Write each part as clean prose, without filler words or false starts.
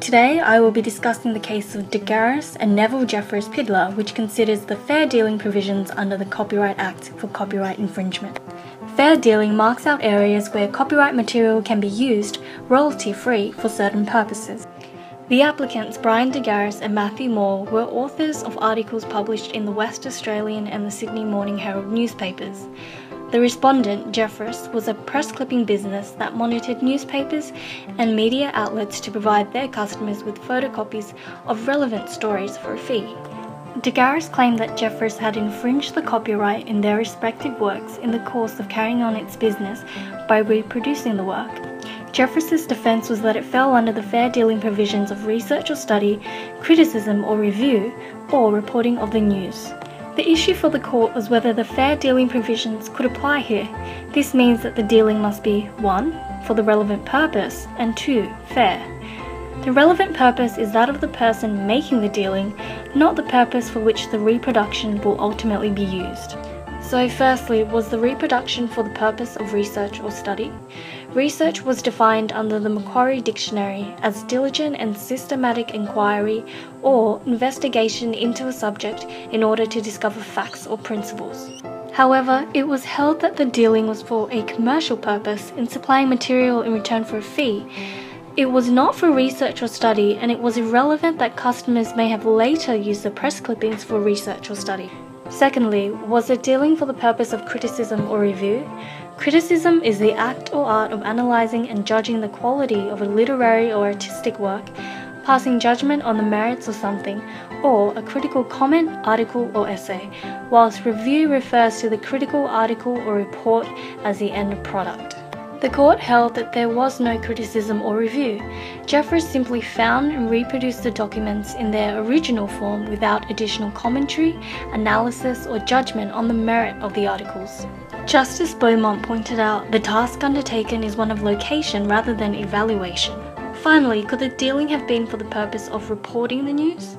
Today I will be discussing the case of Garis and Neville Jeffress Pidler, which considers the fair dealing provisions under the Copyright Act for copyright infringement. Fair dealing marks out areas where copyright material can be used royalty-free for certain purposes. The applicants Brian Garis and Matthew Moore were authors of articles published in the West Australian and the Sydney Morning Herald newspapers. The respondent, Jeffress, was a press clipping business that monitored newspapers and media outlets to provide their customers with photocopies of relevant stories for a fee. Garis claimed that Jeffress had infringed the copyright in their respective works in the course of carrying on its business by reproducing the work. Jeffress's defense was that it fell under the fair dealing provisions of research or study, criticism or review, or reporting of the news. The issue for the court was whether the fair dealing provisions could apply here. This means that the dealing must be 1. For the relevant purpose, and 2. Fair. The relevant purpose is that of the person making the dealing, not the purpose for which the reproduction will ultimately be used. So firstly, was the reproduction for the purpose of research or study? Research was defined under the Macquarie Dictionary as diligent and systematic inquiry or investigation into a subject in order to discover facts or principles. However, it was held that the dealing was for a commercial purpose in supplying material in return for a fee. It was not for research or study, and it was irrelevant that customers may have later used the press clippings for research or study. Secondly, was it dealing for the purpose of criticism or review? Criticism is the act or art of analysing and judging the quality of a literary or artistic work, passing judgment on the merits of something, or a critical comment, article or essay, whilst review refers to the critical article or report as the end product. The court held that there was no criticism or review. Jeffress simply found and reproduced the documents in their original form without additional commentary, analysis or judgment on the merit of the articles. Justice Beaumont pointed out the task undertaken is one of location rather than evaluation. Finally, could the dealing have been for the purpose of reporting the news?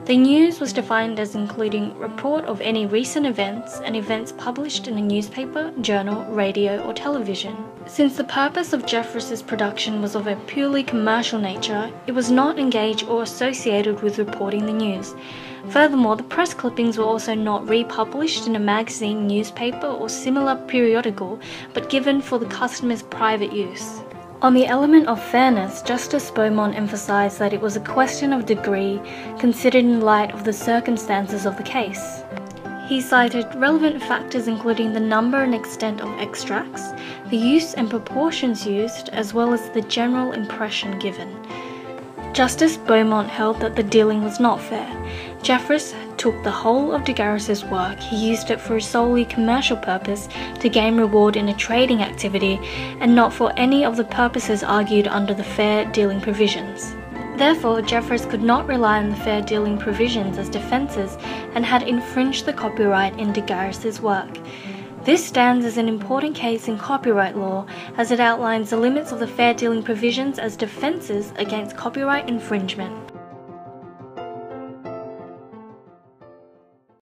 The news was defined as including report of any recent events and events published in a newspaper, journal, radio or television. Since the purpose of Jeffress's production was of a purely commercial nature, it was not engaged or associated with reporting the news. Furthermore, the press clippings were also not republished in a magazine, newspaper or similar periodical, but given for the customer's private use. On the element of fairness, Justice Beaumont emphasised that it was a question of degree considered in light of the circumstances of the case. He cited relevant factors including the number and extent of extracts, the use and proportions used, as well as the general impression given. Justice Beaumont held that the dealing was not fair. Jeffress took the whole of Garis's work, he used it for a solely commercial purpose to gain reward in a trading activity and not for any of the purposes argued under the fair dealing provisions. Therefore, Jeffress could not rely on the fair dealing provisions as defences and had infringed the copyright in Garis's work. This stands as an important case in copyright law as it outlines the limits of the fair dealing provisions as defences against copyright infringement.